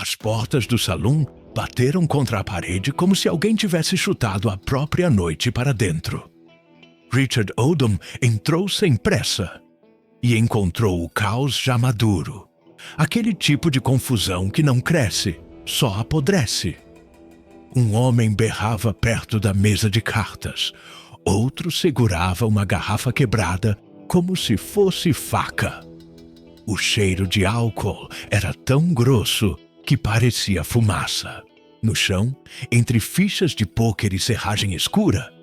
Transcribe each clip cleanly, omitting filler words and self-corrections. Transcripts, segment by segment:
As portas do salão bateram contra a parede como se alguém tivesse chutado a própria noite para dentro. Richard Odom entrou sem pressa e encontrou o caos já maduro. Aquele tipo de confusão que não cresce, só apodrece. Um homem berrava perto da mesa de cartas. Outro segurava uma garrafa quebrada como se fosse faca. O cheiro de álcool era tão grosso que parecia fumaça. No chão, entre fichas de pôquer e serragem escura,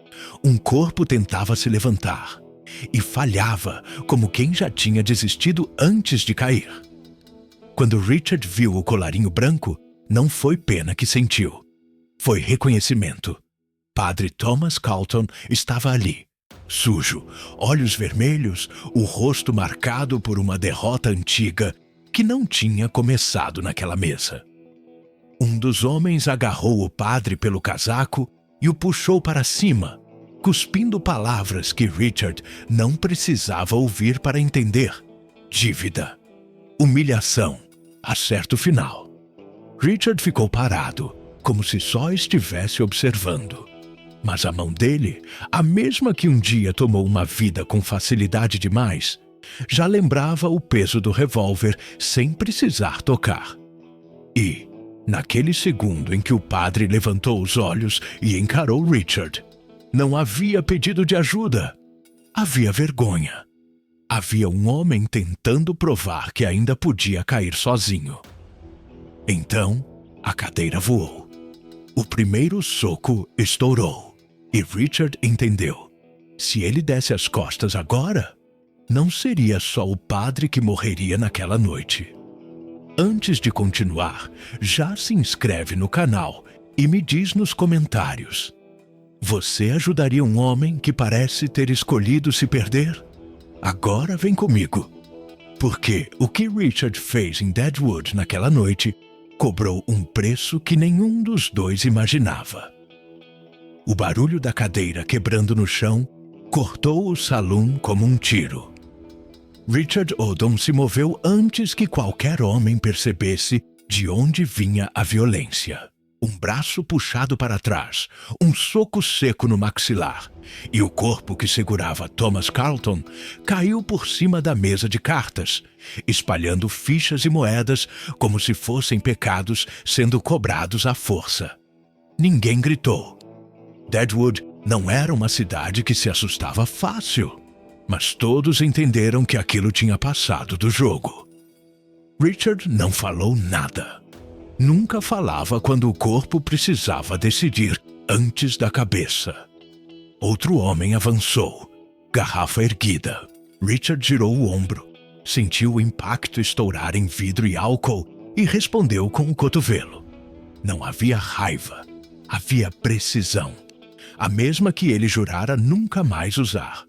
um corpo tentava se levantar e falhava como quem já tinha desistido antes de cair. Quando Richard viu o colarinho branco, não foi pena que sentiu. Foi reconhecimento. Padre Thomas Carlton estava ali, sujo, olhos vermelhos, o rosto marcado por uma derrota antiga que não tinha começado naquela mesa. Um dos homens agarrou o padre pelo casaco e o puxou para cima, cuspindo palavras que Richard não precisava ouvir para entender. Dívida, humilhação, acerto final. Richard ficou parado, como se só estivesse observando. Mas a mão dele, a mesma que um dia tomou uma vida com facilidade demais, já lembrava o peso do revólver sem precisar tocar. E, naquele segundo em que o padre levantou os olhos e encarou Richard, não havia pedido de ajuda. Havia vergonha. Havia um homem tentando provar que ainda podia cair sozinho. Então, a cadeira voou. O primeiro soco estourou e Richard entendeu. Se ele desse as costas agora, não seria só o padre que morreria naquela noite. Antes de continuar, já se inscreve no canal e me diz nos comentários: você ajudaria um homem que parece ter escolhido se perder? Agora vem comigo. Porque o que Richard fez em Deadwood naquela noite cobrou um preço que nenhum dos dois imaginava. O barulho da cadeira quebrando no chão cortou o salão como um tiro. Richard Odom se moveu antes que qualquer homem percebesse de onde vinha a violência. Um braço puxado para trás, um soco seco no maxilar, e o corpo que segurava Thomas Carlton caiu por cima da mesa de cartas, espalhando fichas e moedas como se fossem pecados sendo cobrados à força. Ninguém gritou. Deadwood não era uma cidade que se assustava fácil, mas todos entenderam que aquilo tinha passado do jogo. Richard não falou nada. Nunca falava quando o corpo precisava decidir antes da cabeça. Outro homem avançou, garrafa erguida. Richard girou o ombro, sentiu o impacto estourar em vidro e álcool e respondeu com o cotovelo. Não havia raiva, havia precisão, a mesma que ele jurara nunca mais usar.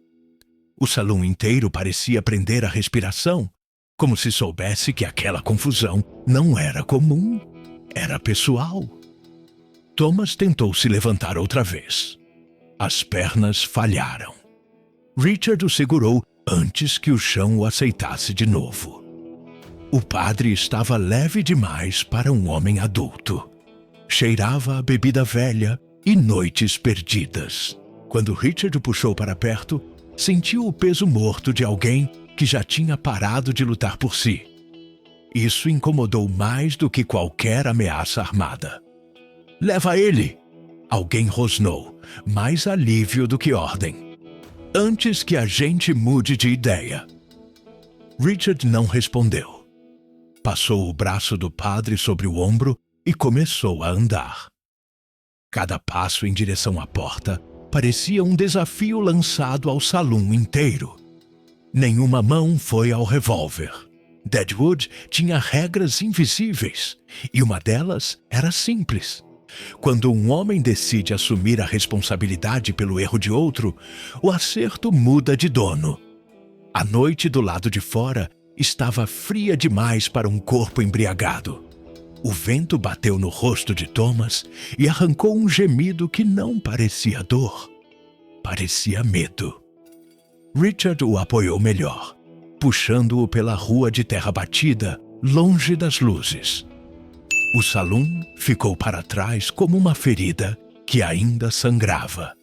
O salão inteiro parecia prender a respiração, como se soubesse que aquela confusão não era comum. Era pessoal. Thomas tentou se levantar outra vez. As pernas falharam. Richard o segurou antes que o chão o aceitasse de novo. O padre estava leve demais para um homem adulto. Cheirava a bebida velha e noites perdidas. Quando Richard o puxou para perto, sentiu o peso morto de alguém que já tinha parado de lutar por si. Isso incomodou mais do que qualquer ameaça armada. "Leva ele!" Alguém rosnou, mais alívio do que ordem. "Antes que a gente mude de ideia." Richard não respondeu. Passou o braço do padre sobre o ombro e começou a andar. Cada passo em direção à porta parecia um desafio lançado ao salão inteiro. Nenhuma mão foi ao revólver. Deadwood tinha regras invisíveis, e uma delas era simples. Quando um homem decide assumir a responsabilidade pelo erro de outro, o acerto muda de dono. A noite do lado de fora estava fria demais para um corpo embriagado. O vento bateu no rosto de Thomas e arrancou um gemido que não parecia dor. Parecia medo. Richard o apoiou melhor, puxando-o pela rua de terra batida, longe das luzes. O saloon ficou para trás como uma ferida que ainda sangrava,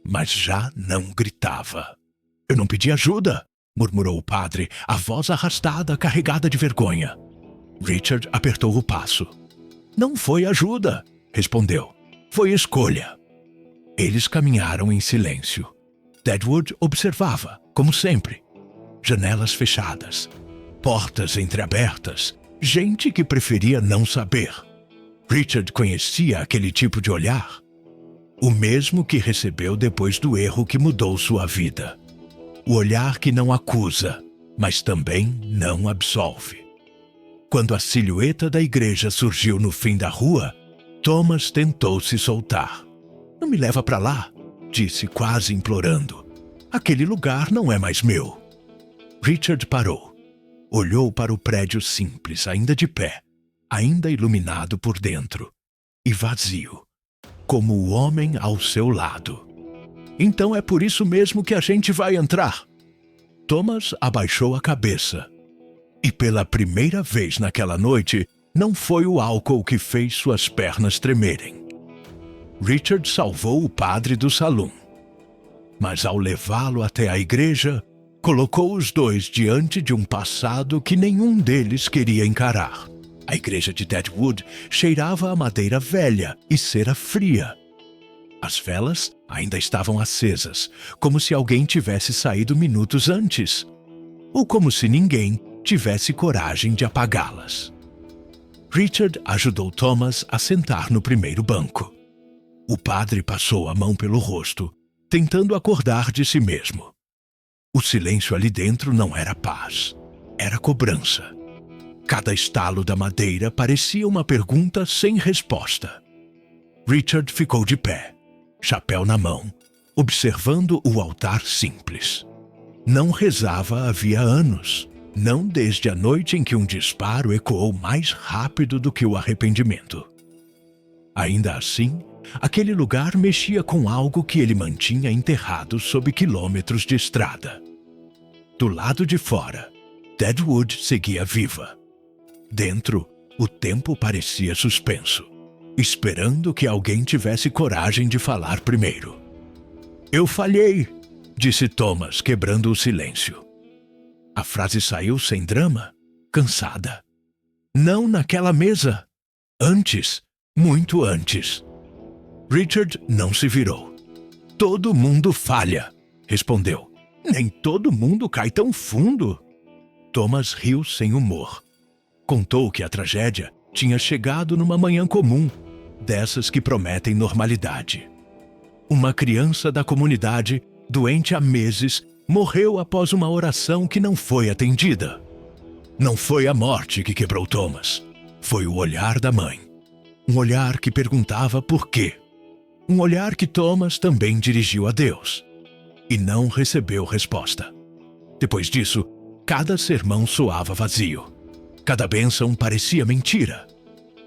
mas já não gritava. Eu não pedi ajuda, murmurou o padre, a voz arrastada, carregada de vergonha. Richard apertou o passo. Não foi ajuda, respondeu. Foi escolha. Eles caminharam em silêncio. Deadwood observava, como sempre. Janelas fechadas, portas entreabertas, gente que preferia não saber. Richard conhecia aquele tipo de olhar. O mesmo que recebeu depois do erro que mudou sua vida. O olhar que não acusa, mas também não absolve. Quando a silhueta da igreja surgiu no fim da rua, Thomas tentou se soltar. Não me leva para lá, disse quase implorando. Aquele lugar não é mais meu. Richard parou. Olhou para o prédio simples, ainda de pé, ainda iluminado por dentro, e vazio, como o homem ao seu lado. Então é por isso mesmo que a gente vai entrar. Thomas abaixou a cabeça. E pela primeira vez naquela noite, não foi o álcool que fez suas pernas tremerem. Richard salvou o padre do salão. Mas ao levá-lo até a igreja, colocou os dois diante de um passado que nenhum deles queria encarar. A igreja de Deadwood cheirava a madeira velha e cera fria. As velas ainda estavam acesas, como se alguém tivesse saído minutos antes, ou como se ninguém tivesse coragem de apagá-las. Richard ajudou Thomas a sentar no primeiro banco. O padre passou a mão pelo rosto, tentando acordar de si mesmo. O silêncio ali dentro não era paz, era cobrança. Cada estalo da madeira parecia uma pergunta sem resposta. Richard ficou de pé, chapéu na mão, observando o altar simples. Não rezava havia anos, não desde a noite em que um disparo ecoou mais rápido do que o arrependimento. Ainda assim, aquele lugar mexia com algo que ele mantinha enterrado sob quilômetros de estrada. Do lado de fora, Deadwood seguia viva. Dentro, o tempo parecia suspenso, esperando que alguém tivesse coragem de falar primeiro. Eu falhei, disse Thomas, quebrando o silêncio. A frase saiu sem drama, cansada. Não naquela mesa. Antes, muito antes. Richard não se virou. Todo mundo falha, respondeu. Nem todo mundo cai tão fundo. Thomas riu sem humor. Contou que a tragédia tinha chegado numa manhã comum, dessas que prometem normalidade. Uma criança da comunidade, doente há meses, morreu após uma oração que não foi atendida. Não foi a morte que quebrou Thomas. Foi o olhar da mãe. Um olhar que perguntava por quê. Um olhar que Thomas também dirigiu a Deus. E não recebeu resposta. Depois disso, cada sermão soava vazio. Cada bênção parecia mentira.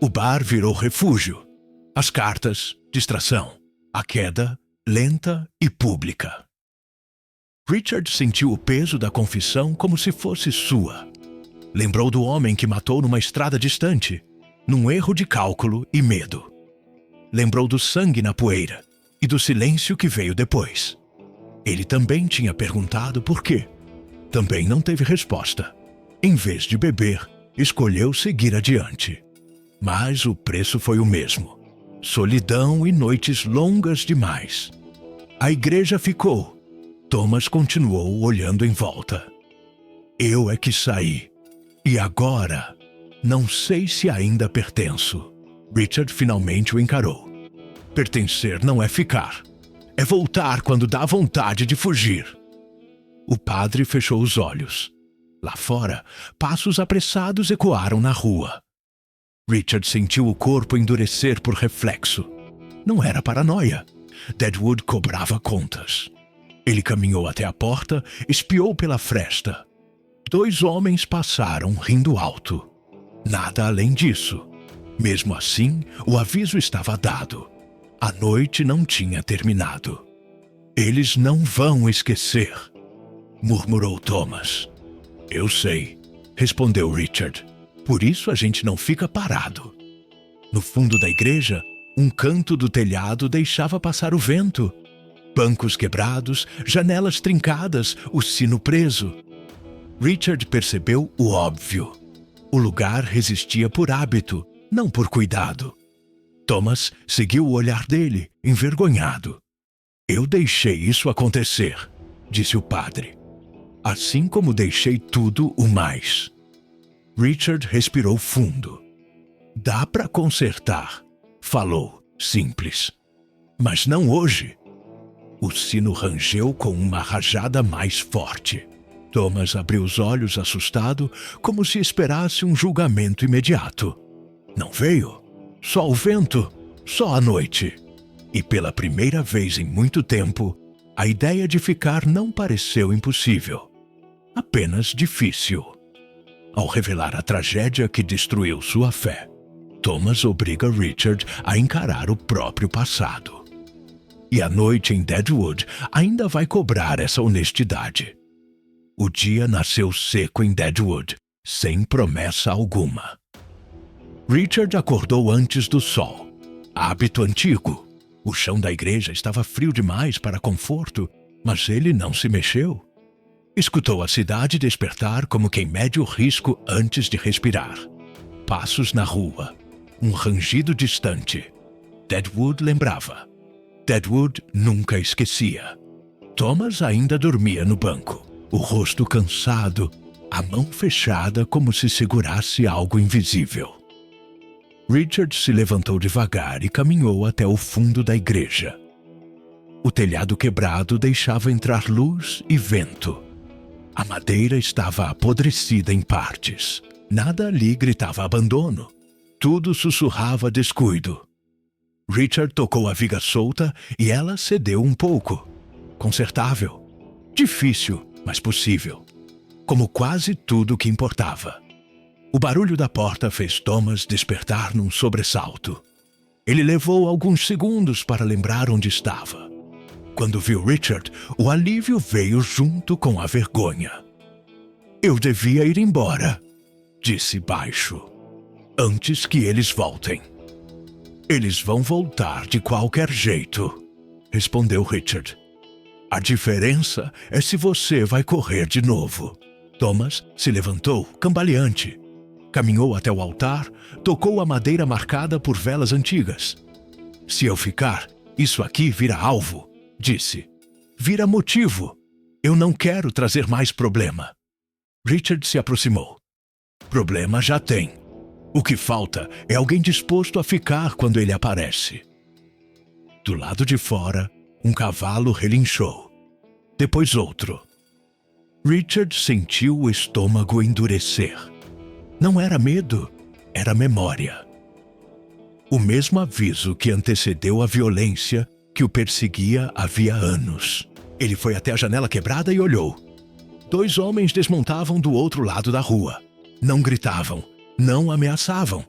O bar virou refúgio. As cartas, distração. A queda, lenta e pública. Richard sentiu o peso da confissão como se fosse sua. Lembrou do homem que matou numa estrada distante, num erro de cálculo e medo. Lembrou do sangue na poeira e do silêncio que veio depois. Ele também tinha perguntado por quê. Também não teve resposta. Em vez de beber, escolheu seguir adiante. Mas o preço foi o mesmo. Solidão e noites longas demais. A igreja ficou. Thomas continuou olhando em volta. Eu é que saí. E agora, não sei se ainda pertenço. Richard finalmente o encarou. Pertencer não é ficar. É voltar quando dá vontade de fugir. O padre fechou os olhos. Lá fora, passos apressados ecoaram na rua. Richard sentiu o corpo endurecer por reflexo. Não era paranoia. Deadwood cobrava contas. Ele caminhou até a porta, espiou pela fresta. 2 homens passaram rindo alto. Nada além disso. Mesmo assim, o aviso estava dado. A noite não tinha terminado. Eles não vão esquecer, murmurou Thomas. Eu sei, respondeu Richard. Por isso a gente não fica parado. No fundo da igreja, um canto do telhado deixava passar o vento. Bancos quebrados, janelas trincadas, o sino preso. Richard percebeu o óbvio. O lugar resistia por hábito, não por cuidado. Thomas seguiu o olhar dele, envergonhado. Eu deixei isso acontecer, disse o padre. Assim como deixei tudo o mais. Richard respirou fundo. Dá para consertar, falou, simples. Mas não hoje. O sino rangeu com uma rajada mais forte. Thomas abriu os olhos assustado, como se esperasse um julgamento imediato. Não veio. Só o vento, só a noite. E pela primeira vez em muito tempo, a ideia de ficar não pareceu impossível. Apenas difícil. Ao revelar a tragédia que destruiu sua fé, Thomas obriga Richard a encarar o próprio passado. E a noite em Deadwood ainda vai cobrar essa honestidade. O dia nasceu seco em Deadwood, sem promessa alguma. Richard acordou antes do sol. Hábito antigo. O chão da igreja estava frio demais para conforto, mas ele não se mexeu. Escutou a cidade despertar como quem mede o risco antes de respirar. Passos na rua. Um rangido distante. Deadwood lembrava. Deadwood nunca esquecia. Thomas ainda dormia no banco, o rosto cansado, a mão fechada como se segurasse algo invisível. Richard se levantou devagar e caminhou até o fundo da igreja. O telhado quebrado deixava entrar luz e vento. A madeira estava apodrecida em partes. Nada ali gritava abandono. Tudo sussurrava descuido. Richard tocou a viga solta e ela cedeu um pouco. Consertável. Difícil, mas possível. Como quase tudo que importava. O barulho da porta fez Thomas despertar num sobressalto. Ele levou alguns segundos para lembrar onde estava. Quando viu Richard, o alívio veio junto com a vergonha. Eu devia ir embora, disse baixo, antes que eles voltem. Eles vão voltar de qualquer jeito, respondeu Richard. A diferença é se você vai correr de novo. Thomas se levantou, cambaleante. Caminhou até o altar, tocou a madeira marcada por velas antigas. Se eu ficar, isso aqui vira alvo, disse. Vira motivo. Eu não quero trazer mais problema. Richard se aproximou. Problema já tem. O que falta é alguém disposto a ficar quando ele aparece. Do lado de fora, um cavalo relinchou. Depois outro. Richard sentiu o estômago endurecer. Não era medo, era memória. O mesmo aviso que antecedeu a violência que o perseguia havia anos. Ele foi até a janela quebrada e olhou. 2 homens desmontavam do outro lado da rua. Não gritavam, não ameaçavam.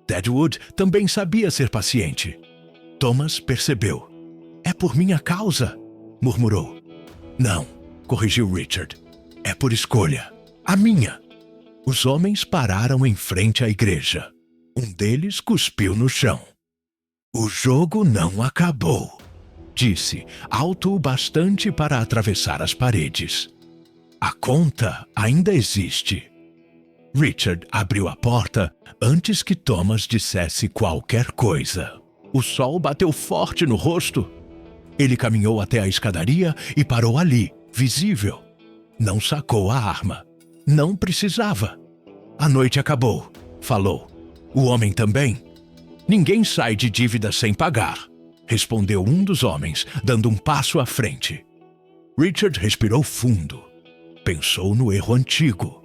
Deadwood também sabia ser paciente. Thomas percebeu. É por minha causa, murmurou. Não, corrigiu Richard. É por escolha. A minha. Os homens pararam em frente à igreja. Um deles cuspiu no chão. O jogo não acabou, disse, alto o bastante para atravessar as paredes. A conta ainda existe. Richard abriu a porta antes que Thomas dissesse qualquer coisa. O sol bateu forte no rosto. Ele caminhou até a escadaria e parou ali, visível. Não sacou a arma. Não precisava. A noite acabou, falou. O homem também. Ninguém sai de dívida sem pagar, respondeu um dos homens, dando um passo à frente. Richard respirou fundo. Pensou no erro antigo.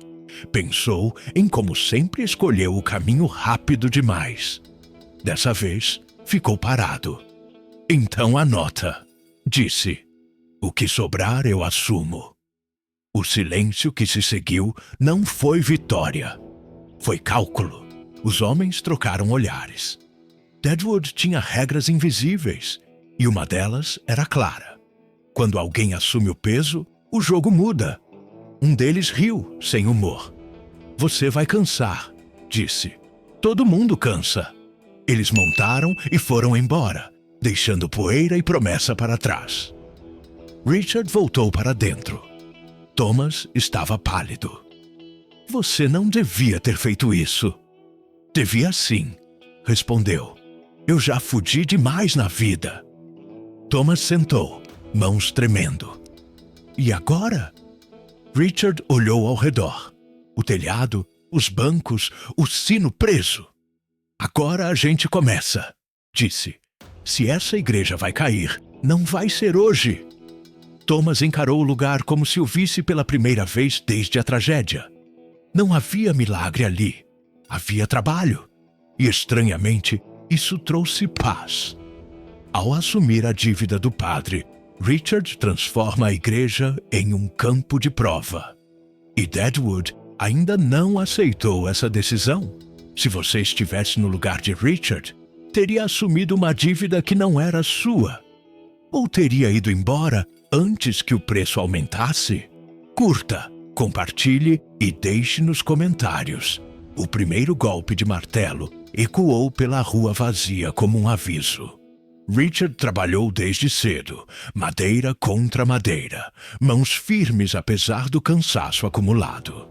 Pensou em como sempre escolheu o caminho rápido demais. Dessa vez, ficou parado. Então anota, disse. O que sobrar eu assumo. O silêncio que se seguiu não foi vitória. Foi cálculo. Os homens trocaram olhares. Deadwood tinha regras invisíveis, e uma delas era clara. Quando alguém assume o peso, o jogo muda. Um deles riu, sem humor. Você vai cansar, disse. Todo mundo cansa. Eles montaram e foram embora, deixando poeira e promessa para trás. Richard voltou para dentro. Thomas estava pálido. Você não devia ter feito isso. Devia sim, respondeu. Eu já fudi demais na vida. Thomas sentou, mãos tremendo. E agora? Richard olhou ao redor. O telhado, os bancos, o sino preso. Agora a gente começa, disse. Se essa igreja vai cair, não vai ser hoje. Thomas encarou o lugar como se o visse pela primeira vez desde a tragédia. Não havia milagre ali. Havia trabalho. E, estranhamente, isso trouxe paz. Ao assumir a dívida do padre, Richard transforma a igreja em um campo de prova. E Deadwood ainda não aceitou essa decisão. Se você estivesse no lugar de Richard, teria assumido uma dívida que não era sua. Ou teria ido embora antes que o preço aumentasse? Curta, compartilhe e deixe nos comentários. O primeiro golpe de martelo ecoou pela rua vazia como um aviso. Richard trabalhou desde cedo, madeira contra madeira, mãos firmes apesar do cansaço acumulado.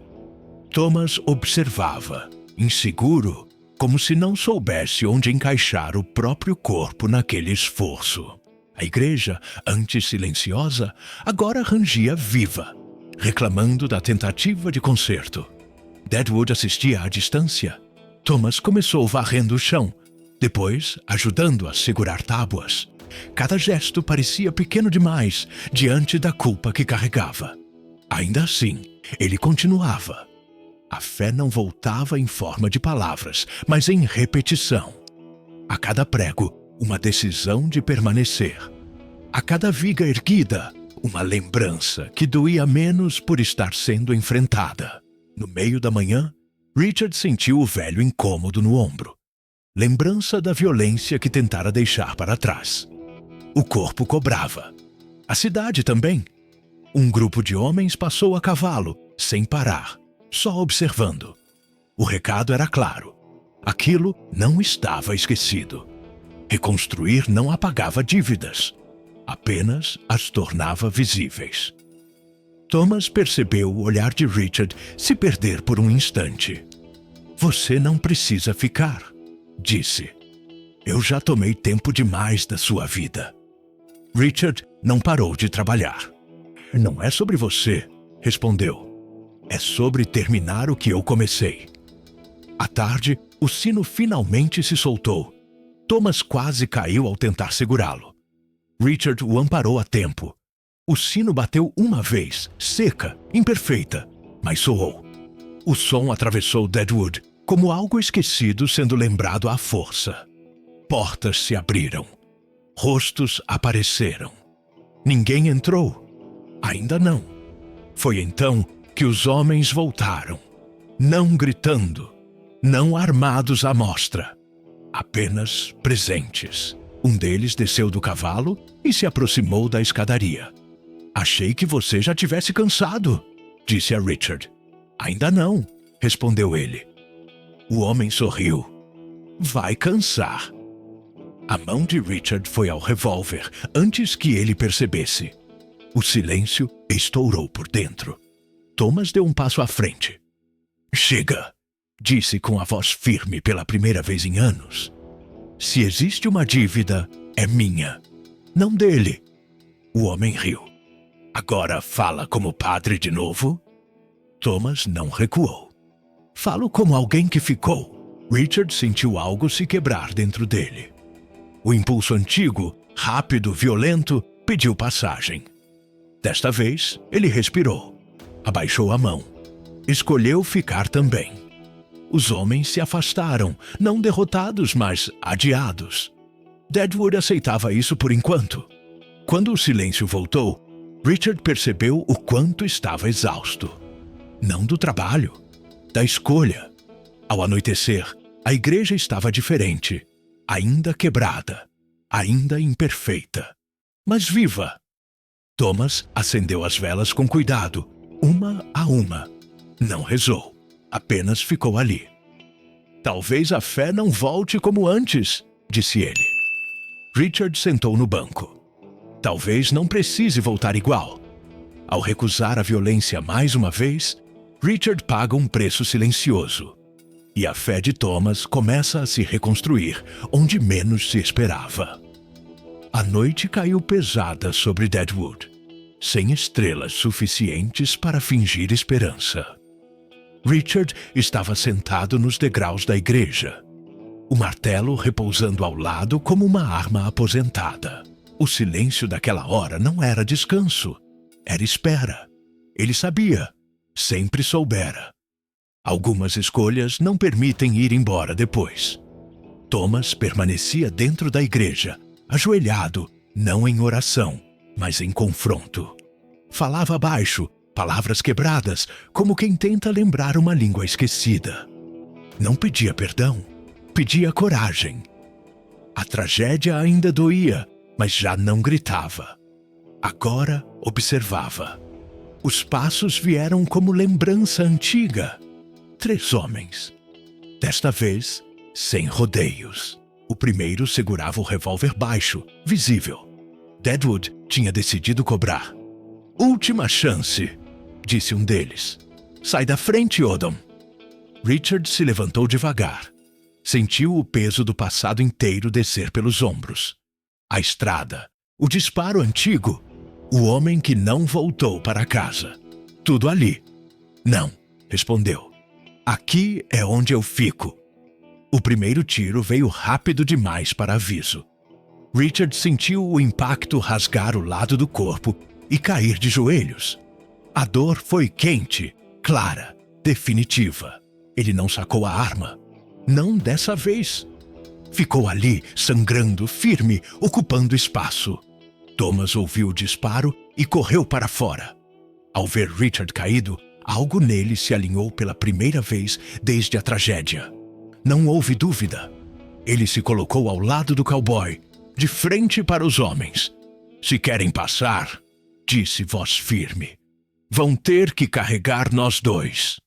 Thomas observava, inseguro, como se não soubesse onde encaixar o próprio corpo naquele esforço. A igreja, antes silenciosa, agora rangia viva, reclamando da tentativa de conserto. Deadwood assistia à distância. Thomas começou varrendo o chão, depois ajudando a segurar tábuas. Cada gesto parecia pequeno demais diante da culpa que carregava. Ainda assim, ele continuava. A fé não voltava em forma de palavras, mas em repetição. A cada prego, uma decisão de permanecer. A cada viga erguida, uma lembrança que doía menos por estar sendo enfrentada. No meio da manhã, Richard sentiu o velho incômodo no ombro. Lembrança da violência que tentara deixar para trás. O corpo cobrava. A cidade também. Um grupo de homens passou a cavalo, sem parar, só observando. O recado era claro. Aquilo não estava esquecido. Reconstruir não apagava dívidas. Apenas as tornava visíveis. Thomas percebeu o olhar de Richard se perder por um instante. Você não precisa ficar, disse. Eu já tomei tempo demais da sua vida. Richard não parou de trabalhar. Não é sobre você, respondeu. É sobre terminar o que eu comecei. À tarde, o sino finalmente se soltou. Thomas quase caiu ao tentar segurá-lo. Richard o amparou a tempo. O sino bateu uma vez, seca, imperfeita, mas soou. O som atravessou Deadwood, como algo esquecido sendo lembrado à força. Portas se abriram. Rostos apareceram. Ninguém entrou. Ainda não. Foi então que os homens voltaram. Não gritando, não armados à mostra. Apenas presentes. Um deles desceu do cavalo e se aproximou da escadaria. Achei que você já tivesse cansado, disse a Richard. Ainda não, respondeu ele. O homem sorriu. Vai cansar. A mão de Richard foi ao revólver antes que ele percebesse. O silêncio estourou por dentro. Thomas deu um passo à frente. Chega, disse com a voz firme pela primeira vez em anos. Se existe uma dívida, é minha, não dele. O homem riu. Agora fala como padre de novo? Thomas não recuou. Falo como alguém que ficou. Richard sentiu algo se quebrar dentro dele. O impulso antigo, rápido, violento, pediu passagem. Desta vez, ele respirou. Abaixou a mão. Escolheu ficar também. Os homens se afastaram, não derrotados, mas adiados. Deadwood aceitava isso por enquanto. Quando o silêncio voltou, Richard percebeu o quanto estava exausto. Não do trabalho, da escolha. Ao anoitecer, a igreja estava diferente, ainda quebrada, ainda imperfeita, mas viva. Thomas acendeu as velas com cuidado, uma a uma. Não rezou, apenas ficou ali. Talvez a fé não volte como antes, disse ele. Richard sentou no banco. Talvez não precise voltar igual. Ao recusar a violência mais uma vez, Richard paga um preço silencioso. E a fé de Thomas começa a se reconstruir onde menos se esperava. A noite caiu pesada sobre Deadwood, sem estrelas suficientes para fingir esperança. Richard estava sentado nos degraus da igreja, o martelo repousando ao lado como uma arma aposentada. O silêncio daquela hora não era descanso, era espera. Ele sabia, sempre soubera. Algumas escolhas não permitem ir embora depois. Thomas permanecia dentro da igreja, ajoelhado, não em oração, mas em confronto. Falava baixo, palavras quebradas, como quem tenta lembrar uma língua esquecida. Não pedia perdão, pedia coragem. A tragédia ainda doía, mas já não gritava. Agora observava. Os passos vieram como lembrança antiga. 3 homens. Desta vez, sem rodeios. O primeiro segurava o revólver baixo, visível. Deadwood tinha decidido cobrar. Última chance, disse um deles. Sai da frente, Odom. Richard se levantou devagar. Sentiu o peso do passado inteiro descer pelos ombros. A estrada, o disparo antigo, o homem que não voltou para casa. Tudo ali. Não, respondeu. Aqui é onde eu fico. O primeiro tiro veio rápido demais para aviso. Richard sentiu o impacto rasgar o lado do corpo e cair de joelhos. A dor foi quente, clara, definitiva. Ele não sacou a arma. Não dessa vez. Ficou ali, sangrando, firme, ocupando espaço. Thomas ouviu o disparo e correu para fora. Ao ver Richard caído, algo nele se alinhou pela primeira vez desde a tragédia. Não houve dúvida. Ele se colocou ao lado do cowboy, de frente para os homens. Se querem passar, disse voz firme, vão ter que carregar nós dois.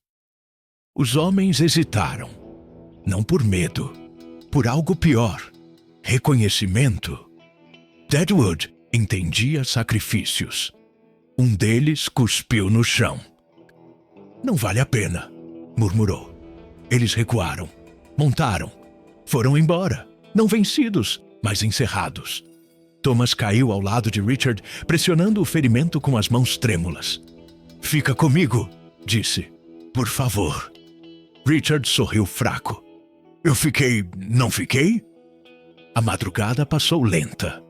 Os homens hesitaram. Não por medo, por algo pior. Reconhecimento. Deadwood entendia sacrifícios. Um deles cuspiu no chão. Não vale a pena, murmurou. Eles recuaram, montaram, foram embora, não vencidos, mas encerrados. Thomas caiu ao lado de Richard, pressionando o ferimento com as mãos trêmulas. Fica comigo, disse. Por favor. Richard sorriu fraco. Eu fiquei... não fiquei? A madrugada passou lenta.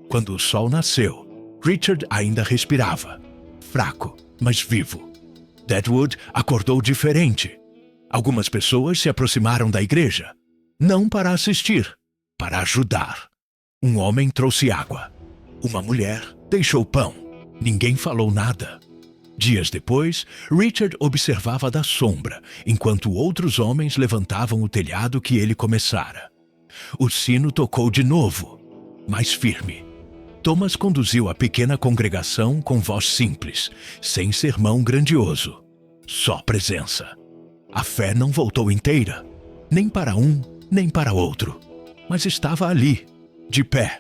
Quando o sol nasceu, Richard ainda respirava. Fraco, mas vivo. Deadwood acordou diferente. Algumas pessoas se aproximaram da igreja. Não para assistir, para ajudar. Um homem trouxe água. Uma mulher deixou pão. Ninguém falou nada. Dias depois, Richard observava da sombra, enquanto outros homens levantavam o telhado que ele começara. O sino tocou de novo, mais firme. Thomas conduziu a pequena congregação com voz simples, sem sermão grandioso. Só presença. A fé não voltou inteira, nem para um, nem para outro, mas estava ali, de pé,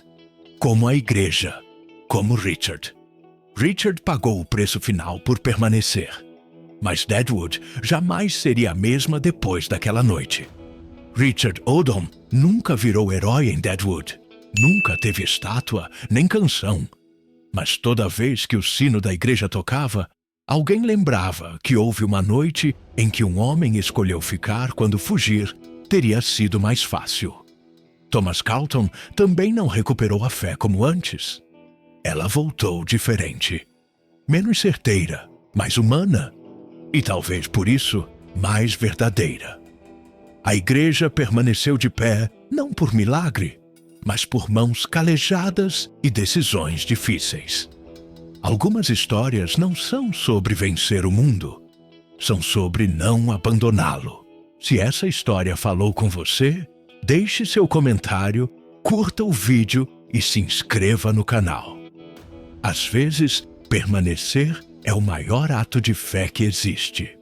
como a igreja, como Richard. Richard pagou o preço final por permanecer, mas Deadwood jamais seria a mesma depois daquela noite. Richard Odom nunca virou herói em Deadwood, nunca teve estátua nem canção, mas toda vez que o sino da igreja tocava, alguém lembrava que houve uma noite em que um homem escolheu ficar quando fugir teria sido mais fácil. Thomas Carlton também não recuperou a fé como antes. Ela voltou diferente. Menos certeira, mais humana. E talvez por isso, mais verdadeira. A igreja permaneceu de pé não por milagre, mas por mãos calejadas e decisões difíceis. Algumas histórias não são sobre vencer o mundo, são sobre não abandoná-lo. Se essa história falou com você, deixe seu comentário, curta o vídeo e se inscreva no canal. Às vezes, permanecer é o maior ato de fé que existe.